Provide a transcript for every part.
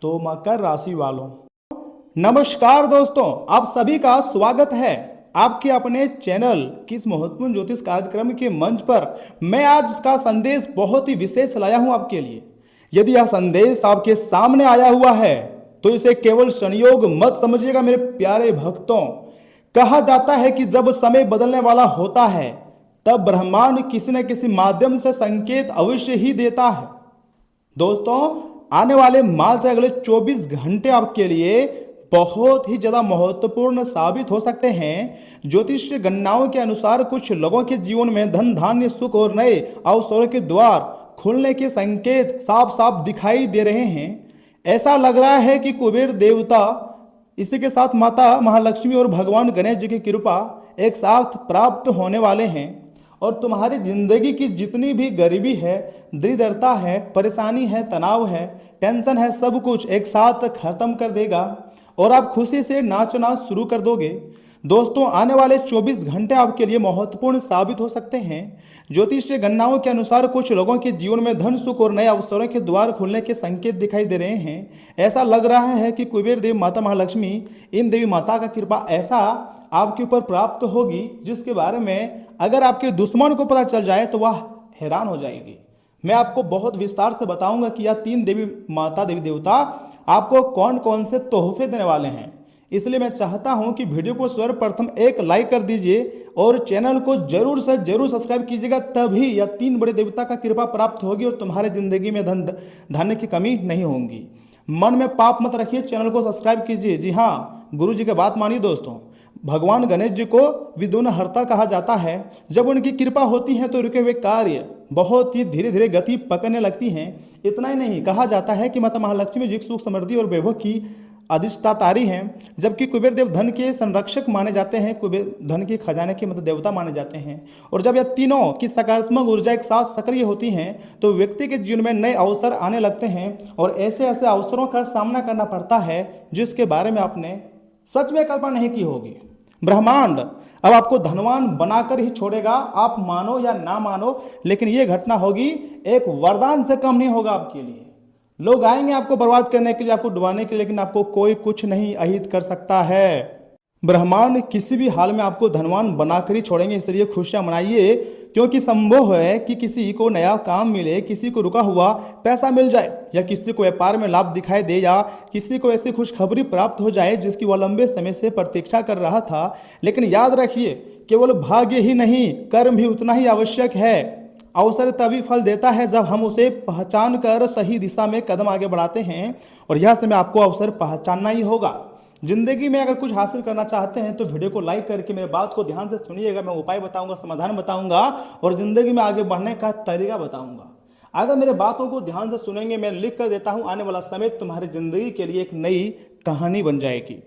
तो मकर राशि वालों, नमस्कार दोस्तों, आप सभी का स्वागत है आपके अपने चैनल किस महत्वपूर्ण ज्योतिष कार्यक्रम के मंच पर। मैं आज इसका संदेश बहुत ही विशेष लाया हूं आपके लिए। यदि यह संदेश आपके सामने आया हुआ है तो इसे केवल संयोग मत समझिएगा मेरे प्यारे भक्तों। कहा जाता है कि जब समय बदलने वाला होता है तब ब्रह्मांड किसी न किसी माध्यम से संकेत अवश्य ही देता है। दोस्तों, आने वाले मार्च से अगले 24 घंटे आपके लिए बहुत ही ज्यादा महत्वपूर्ण साबित हो सकते हैं। ज्योतिष गणनाओं के अनुसार कुछ लोगों के जीवन में धन धान्य सुख और नए अवसरों के द्वार खुलने के संकेत साफ साफ दिखाई दे रहे हैं। ऐसा लग रहा है कि कुबेर देवता, इसी के साथ माता महालक्ष्मी और भगवान गणेश जी की कृपा एक साथ प्राप्त होने वाले हैं और तुम्हारी जिंदगी की जितनी भी गरीबी है, दरिद्रता है, परेशानी है, तनाव है, टेंशन है, सब कुछ एक साथ खत्म कर देगा और आप खुशी से नाचना शुरू कर दोगे। दोस्तों, आने वाले 24 घंटे आपके लिए महत्वपूर्ण साबित हो सकते हैं। ज्योतिष गणनाओं के अनुसार कुछ लोगों के जीवन में धन सुख और नए अवसरों के द्वार खुलने के संकेत दिखाई दे रहे हैं। ऐसा लग रहा है कि कुबेर देव, माता महालक्ष्मी, इन देवी माता का कृपा ऐसा आपके ऊपर प्राप्त होगी जिसके बारे में अगर आपके दुश्मन को पता चल जाए तो वह हैरान हो जाएगी। मैं आपको बहुत विस्तार से बताऊंगा कि यह 3 देवी माता, देवी देवता आपको कौन कौन से तोहफे देने वाले हैं। इसलिए मैं चाहता हूं कि वीडियो को सर्वप्रथम एक लाइक कर दीजिए और चैनल को जरूर से जरूर सब्सक्राइब कीजिएगा, तभी यह 3 बड़े देवता का कृपा प्राप्त होगी और तुम्हारे जिंदगी में धन धान्य की कमी नहीं होगी। मन में पाप मत रखिए, चैनल को सब्सक्राइब कीजिए। जी हाँ, गुरु जी की बात मानिए दोस्तों। भगवान गणेश जी को विघ्नहर्ता कहा जाता है। जब उनकी कृपा होती है तो रुके हुए कार्य बहुत ही धीरे धीरे गति पकड़ने लगती हैं। इतना ही नहीं, कहा जाता है कि माता महालक्ष्मी जी सुख समृद्धि और वैभव की अधिष्ठातारी हैं, जबकि कुबेर देव धन के संरक्षक माने जाते हैं, कुबेर धन के खजाने के मतलब देवता माने जाते हैं। और जब यह तीनों की सकारात्मक ऊर्जा एक साथ सक्रिय होती हैं तो व्यक्ति के जीवन में नए अवसर आने लगते हैं और ऐसे ऐसे अवसरों का सामना करना पड़ता है जिसके बारे में आपने सच में कल्पना नहीं की होगी। ब्रह्मांड अब आपको धनवान बनाकर ही छोड़ेगा, आप मानो या ना मानो, लेकिन यह घटना होगी, एक वरदान से कम नहीं होगा आपके लिए। लोग आएंगे आपको बर्बाद करने के लिए, आपको डुबाने के लिए, लेकिन आपको कोई कुछ नहीं अहित कर सकता है। ब्रह्मांड किसी भी हाल में आपको धनवान बनाकर ही छोड़ेंगे, इसलिए खुशियां मनाइए, क्योंकि संभव है कि किसी को नया काम मिले, किसी को रुका हुआ पैसा मिल जाए, या किसी को व्यापार में लाभ दिखाई दे, या किसी को ऐसी खुशखबरी प्राप्त हो जाए जिसकी वह लंबे समय से प्रतीक्षा कर रहा था। लेकिन याद रखिए, केवल भाग्य ही नहीं, कर्म भी उतना ही आवश्यक है। अवसर तभी फल देता है जब हम उसे पहचान कर सही दिशा में कदम आगे बढ़ाते हैं, और यह समय आपको अवसर पहचानना ही होगा। जिंदगी में अगर कुछ हासिल करना चाहते हैं तो वीडियो को लाइक करके मेरे बात को ध्यान से सुनिएगा। मैं उपाय बताऊंगा, समाधान बताऊंगा और जिंदगी में आगे बढ़ने का तरीका बताऊंगा। अगर मेरे बातों को ध्यान से सुनेंगे, मैं लिख कर देता हूं, आने वाला समय तुम्हारी जिंदगी के लिए एक नई कहानी बन जाएगी।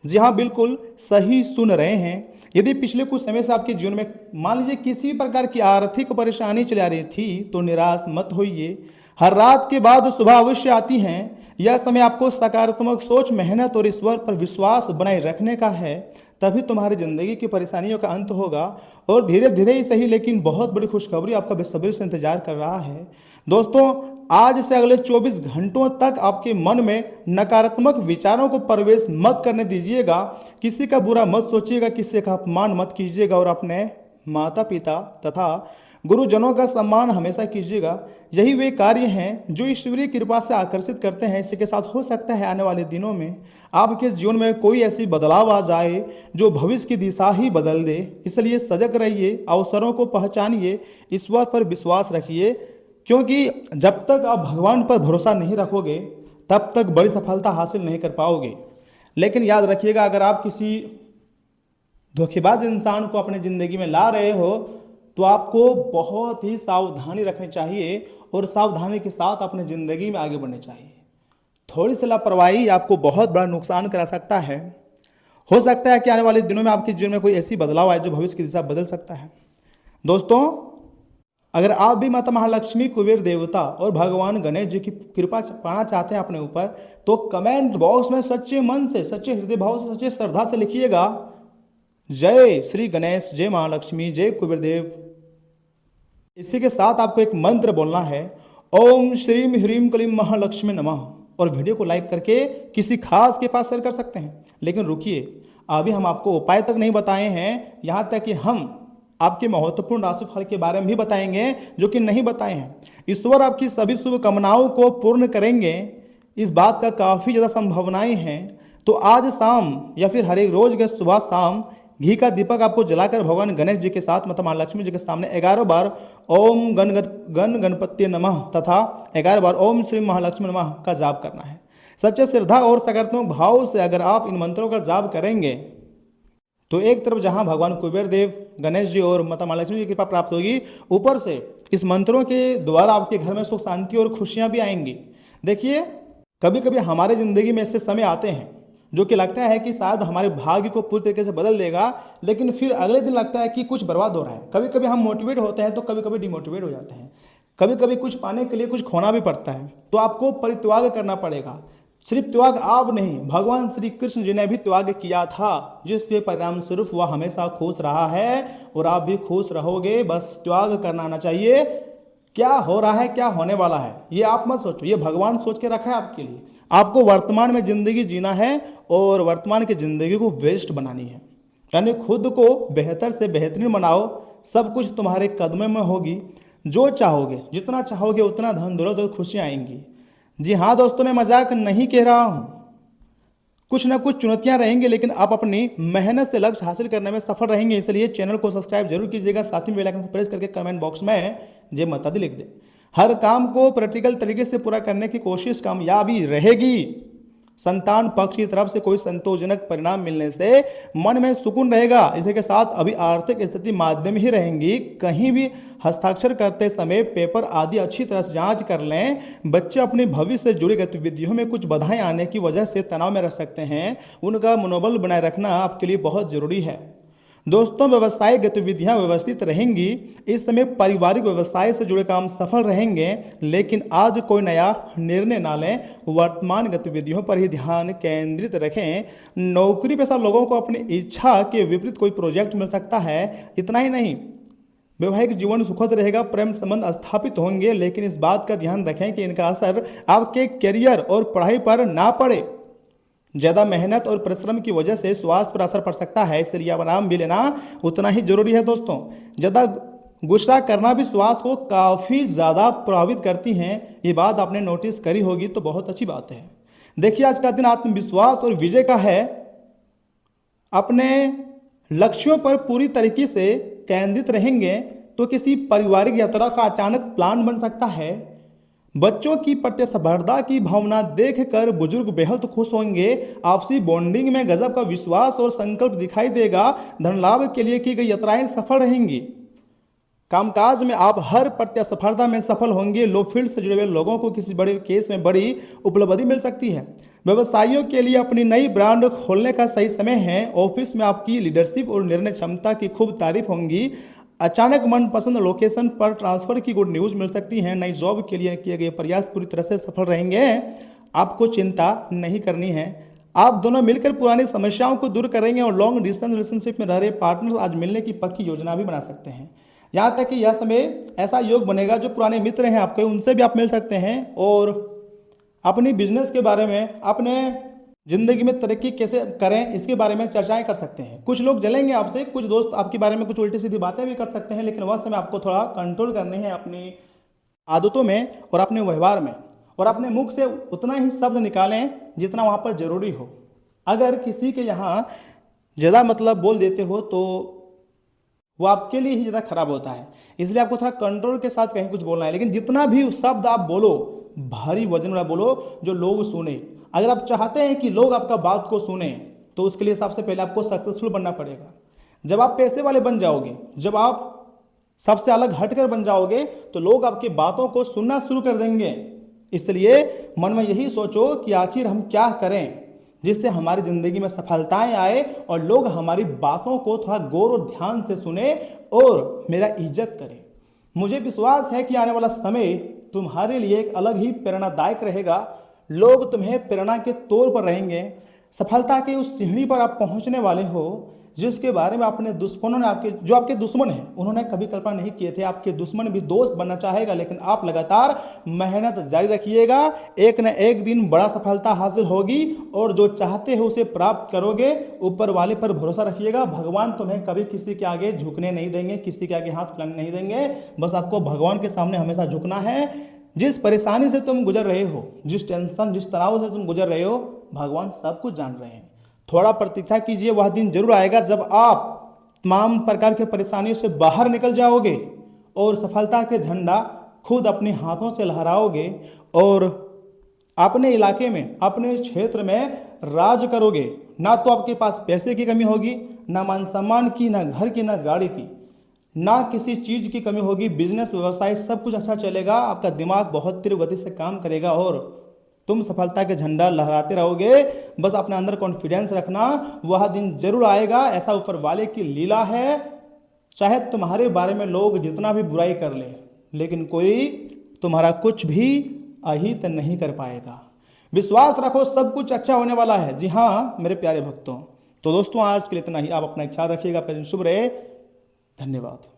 जी हाँ, बिल्कुल सही सुन रहे हैं। यदि पिछले कुछ समय से आपके जीवन में मान लीजिए किसी प्रकार की आर्थिक परेशानी चली आ रही थी तो निराश मत होइए। हर रात के बाद सुबह अवश्य आती हैं। यह समय आपको सकारात्मक सोच, मेहनत और ईश्वर पर विश्वास बनाए रखने का है, तभी तुम्हारी जिंदगी की परेशानियों का अंत होगा और धीरे धीरे ही सही, लेकिन बहुत बड़ी खुशखबरी आपका बेसब्री से इंतजार कर रहा है। दोस्तों, आज से अगले 24 घंटों तक आपके मन में नकारात्मक विचारों को प्रवेश मत करने दीजिएगा। किसी का बुरा मत सोचिएगा, किसी का अपमान मत कीजिएगा और अपने माता पिता तथा गुरुजनों का सम्मान हमेशा कीजिएगा। यही वे कार्य हैं जो ईश्वरीय कृपा से आकर्षित करते हैं। इसी के साथ हो सकता है आने वाले दिनों में आपके जीवन में कोई ऐसी बदलाव आ जाए जो भविष्य की दिशा ही बदल दे। इसलिए सजग रहिए, अवसरों को पहचानिए, ईश्वर पर विश्वास रखिए, क्योंकि जब तक आप भगवान पर भरोसा नहीं रखोगे तब तक बड़ी सफलता हासिल नहीं कर पाओगे। लेकिन याद रखिएगा, अगर आप किसी धोखेबाज इंसान को अपनी जिंदगी में ला रहे हो तो आपको बहुत ही सावधानी रखनी चाहिए और सावधानी के साथ अपनी ज़िंदगी में आगे बढ़नी चाहिए। थोड़ी सी लापरवाही आपको बहुत बड़ा नुकसान करा सकता है। हो सकता है कि आने वाले दिनों में आपके जीवन में कोई ऐसी बदलाव आए जो भविष्य की दिशा बदल सकता है। दोस्तों, अगर आप भी माता महालक्ष्मी, कुबेर देवता और भगवान गणेश जी की कृपा पाना चाहते हैं अपने ऊपर, तो कमेंट बॉक्स में सच्चे मन से, सच्चे हृदय भाव से, सच्चे श्रद्धा से लिखिएगा, जय श्री गणेश, जय महालक्ष्मी, जय कुबेर देव। इसी के साथ आपको एक मंत्र बोलना है, ओम श्रीम ह्रीम क्लीम महालक्ष्मी नमः। और वीडियो को लाइक करके किसी खास के पास शेयर कर सकते हैं। लेकिन रुकिए, अभी हम आपको उपाय तक नहीं बताए हैं, यहाँ तक कि हम आपके महत्वपूर्ण राशिफल के बारे में भी बताएंगे जो कि नहीं बताए हैं। ईश्वर आपकी सभी शुभ कामनाओं को पूर्ण करेंगे, इस बात का काफ़ी ज़्यादा संभावनाएं हैं। तो आज शाम या फिर हर एक रोज के सुबह शाम घी का दीपक आपको जलाकर भगवान गणेश जी के साथ माता महालक्ष्मी जी के सामने 11 बार ओम गणपति नमः तथा 11 बार ओम श्री महालक्ष्मी नमः का जाप करना है। सच्चे श्रद्धा और सकारात्मक भाव से अगर आप इन मंत्रों का जाप करेंगे तो एक तरफ जहां भगवान कुबेर देव, गणेश जी और माता महालक्ष्मी जी की कृपा प्राप्त होगी, ऊपर से इस मंत्रों के द्वारा आपके घर में सुख शांति और खुशियां भी आएंगी। देखिए, कभी कभी हमारे जिंदगी में ऐसे समय आते हैं जो कि लगता है कि शायद हमारे भाग्य को पूरी तरीके से बदल देगा, लेकिन फिर अगले दिन लगता है कि कुछ बर्बाद हो रहा है। कभी कभी हम मोटिवेट होते हैं तो कभी कभी डिमोटिवेट हो जाते हैं। कभी कभी कुछ पाने के लिए कुछ खोना भी पड़ता है, तो आपको परित्याग करना पड़ेगा। सिर्फ त्याग आप नहीं, भगवान श्री कृष्ण जी ने भी त्याग किया था, जिसके परिणाम स्वरूप वह हमेशा खुश रहा है और आप भी खुश रहोगे। बस त्याग करना आना चाहिए। क्या हो रहा है, क्या होने वाला है, ये आप मत सोचो, ये भगवान सोच के रखा है आपके लिए। आपको वर्तमान में जिंदगी जीना है और वर्तमान की जिंदगी को बेस्ट बनानी है, यानी खुद को बेहतर से बेहतरीन बनाओ। सब कुछ तुम्हारे कदमों में होगी। जो चाहोगे, जितना चाहोगे उतना धन दौलत और खुशियाँ आएंगी। जी हाँ दोस्तों, मैं मजाक नहीं कह रहा हूँ। कुछ ना कुछ चुनौतियां रहेंगी, लेकिन आप अपनी मेहनत से लक्ष्य हासिल करने में सफल रहेंगे। इसलिए चैनल को सब्सक्राइब जरूर कीजिएगा, साथ ही बेल आइकन को प्रेस करके कमेंट बॉक्स में जय माता दी लिख दे। हर काम को प्रैक्टिकल तरीके से पूरा करने की कोशिश कामयाबी रहेगी। संतान पक्ष की तरफ से कोई संतोषजनक परिणाम मिलने से मन में सुकून रहेगा। इसी के साथ अभी आर्थिक स्थिति माध्यम ही रहेंगी। कहीं भी हस्ताक्षर करते समय पेपर आदि अच्छी तरह से जांच कर लें। बच्चे अपने भविष्य से जुड़ी गतिविधियों में कुछ बाधाएं आने की वजह से तनाव में रह सकते हैं। उनका मनोबल बनाए रखना आपके लिए बहुत जरूरी है। दोस्तों, व्यवसायिक गतिविधियां व्यवस्थित रहेंगी। इस समय पारिवारिक व्यवसाय से जुड़े काम सफल रहेंगे, लेकिन आज कोई नया निर्णय ना लें। वर्तमान गतिविधियों पर ही ध्यान केंद्रित रखें। नौकरी पेशा लोगों को अपनी इच्छा के विपरीत कोई प्रोजेक्ट मिल सकता है। इतना ही नहीं, वैवाहिक जीवन सुखद रहेगा, प्रेम संबंध स्थापित होंगे, लेकिन इस बात का ध्यान रखें कि इनका असर आपके करियर और पढ़ाई पर ना पड़े। ज़्यादा मेहनत और परिश्रम की वजह से स्वास्थ्य पर असर पड़ सकता है, इसलिए आराम भी लेना उतना ही जरूरी है। दोस्तों, ज़्यादा गुस्सा करना भी स्वास्थ्य को काफ़ी ज़्यादा प्रभावित करती हैं। ये बात आपने नोटिस करी होगी, तो बहुत अच्छी बात है। देखिए, आज का दिन आत्मविश्वास और विजय का है। अपने लक्ष्यों पर पूरी तरीके से केंद्रित रहेंगे तो किसी पारिवारिक यात्रा का अचानक प्लान बन सकता है। बच्चों की प्रतिस्पर्धा की भावना देखकर बुजुर्ग बेहद खुश होंगे। आपसी बॉन्डिंग में गजब का विश्वास और संकल्प दिखाई देगा। धन लाभ के लिए की गई यात्राएं सफल रहेंगी। कामकाज में आप हर प्रतिस्पर्धा में सफल होंगे। लो फील्ड से जुड़े हुए लोगों को किसी बड़े केस में बड़ी उपलब्धि मिल सकती है। व्यवसायियों के लिए अपनी नई ब्रांड खोलने का सही समय है। ऑफिस में आपकी लीडरशिप और निर्णय क्षमता की खूब तारीफ होंगी। अचानक मनपसंद लोकेशन पर ट्रांसफर की गुड न्यूज मिल सकती है। नई जॉब के लिए किए गए प्रयास पूरी तरह से सफल रहेंगे। आपको चिंता नहीं करनी है। आप दोनों मिलकर पुरानी समस्याओं को दूर करेंगे और लॉन्ग डिस्टेंस रिलेशनशिप में रह रहे पार्टनर्स आज मिलने की पक्की योजना भी बना सकते हैं। यहाँ तक कि यह समय ऐसा योग बनेगा, जो पुराने मित्र हैं आपके, उनसे भी आप मिल सकते हैं और अपनी बिजनेस के बारे में, अपने जिंदगी में तरक्की कैसे करें, इसके बारे में चर्चाएं कर सकते हैं। कुछ लोग जलेंगे आपसे, कुछ दोस्त आपके बारे में कुछ उल्टी सीधी बातें भी कर सकते हैं, लेकिन वह समय आपको थोड़ा कंट्रोल करनी है अपनी आदतों में और अपने व्यवहार में, और अपने मुख से उतना ही शब्द निकालें जितना वहाँ पर जरूरी हो। अगर किसी के यहाँ ज़्यादा मतलब बोल देते हो तो वो आपके लिए ही ज़्यादा खराब होता है। इसलिए आपको थोड़ा कंट्रोल के साथ कहीं कुछ बोलना है, लेकिन जितना भी शब्द आप बोलो भारी वजन वाला बोलो जो लोग सुने। अगर आप चाहते हैं कि लोग आपका बात को सुने तो उसके लिए सबसे पहले आपको सक्सेसफुल बनना पड़ेगा। जब आप पैसे वाले बन जाओगे, जब आप सबसे अलग हटकर बन जाओगे, तो लोग आपकी बातों को सुनना शुरू कर देंगे। इसलिए मन में यही सोचो कि आखिर हम क्या करें जिससे हमारी जिंदगी में सफलताएं आए और लोग हमारी बातों को थोड़ा गौर और ध्यान से सुने और मेरा इज्जत करें। मुझे विश्वास है कि आने वाला समय तुम्हारे लिए एक अलग ही प्रेरणादायक रहेगा। लोग तुम्हें प्रेरणा के तौर पर रहेंगे। सफलता के उस सीढ़ी पर आप पहुंचने वाले हो जिसके बारे में अपने दुश्मनों ने आपके दुश्मन हैं उन्होंने कभी कल्पना नहीं किए थे। आपके दुश्मन भी दोस्त बनना चाहेगा, लेकिन आप लगातार मेहनत जारी रखिएगा, एक न एक दिन बड़ा सफलता हासिल होगी और जो चाहते हो उसे प्राप्त करोगे। ऊपर वाले पर भरोसा रखिएगा, भगवान तुम्हें कभी किसी के आगे झुकने नहीं देंगे, किसी के आगे हाथ फैलाने नहीं देंगे। बस आपको भगवान के सामने हमेशा झुकना है। जिस परेशानी से तुम गुजर रहे हो, जिस टेंशन जिस तनाव से तुम गुजर रहे हो, भगवान सब कुछ जान रहे हैं। थोड़ा प्रतीक्षा कीजिए, वह दिन जरूर आएगा जब आप तमाम प्रकार के परेशानियों से बाहर निकल जाओगे और सफलता के झंडा खुद अपने हाथों से लहराओगे और अपने इलाके में, अपने क्षेत्र में राज करोगे। ना तो आपके पास पैसे की कमी होगी, ना मान सम्मान की, ना घर की, ना गाड़ी की, ना किसी चीज की कमी होगी। बिजनेस व्यवसाय सब कुछ अच्छा चलेगा। आपका दिमाग बहुत तीव्र गति से काम करेगा और तुम सफलता के झंडा लहराते रहोगे। बस अपने अंदर कॉन्फिडेंस रखना, वह दिन जरूर आएगा। ऐसा ऊपर वाले की लीला है। चाहे तुम्हारे बारे में लोग जितना भी बुराई कर ले, लेकिन कोई तुम्हारा कुछ भी अहित नहीं कर पाएगा। विश्वास रखो, सब कुछ अच्छा होने वाला है। जी हाँ मेरे प्यारे भक्तों, तो दोस्तों आज के लिए इतना ही। आप अपना ख्याल रखिएगा, शुभ रहे। धन्यवाद।